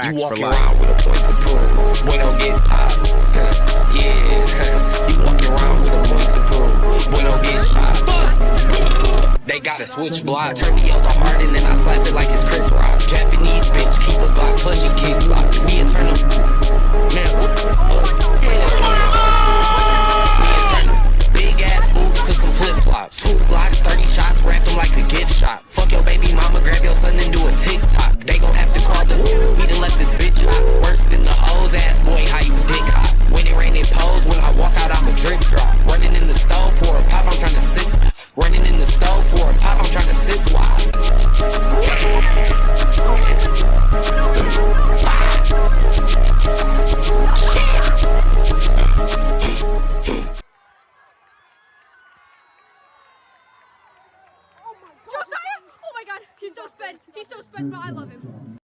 Facts you for walking life. around with a point to prove. Boy, don't get popped. Yeah, you walking around with a point to prove. Boy, don't get shot. They gotta switch block. Turn the yellow hard and then I slap it like it's Chris Rock. Japanese bitch, keep a block, plus she kickbox. Me and turn them. Man, what the fuck? Me and turn them. Big ass boots to some flip flops. 2 blocks, 30 shots, wrap them like a gift shop. Fuck your baby mama, grab your son and do a TikTok. They gon' have to call the we done let this bitch hop. Worse than the hoes, ass boy, how you dick hop. When it rain, it pose. When I walk out, I'm a drip drop. Running in the stove for a pop, I'm tryna sip. Running in the stove for a pop, I'm tryna sip wild. Josiah? Oh my god, he's so sped, but I love him.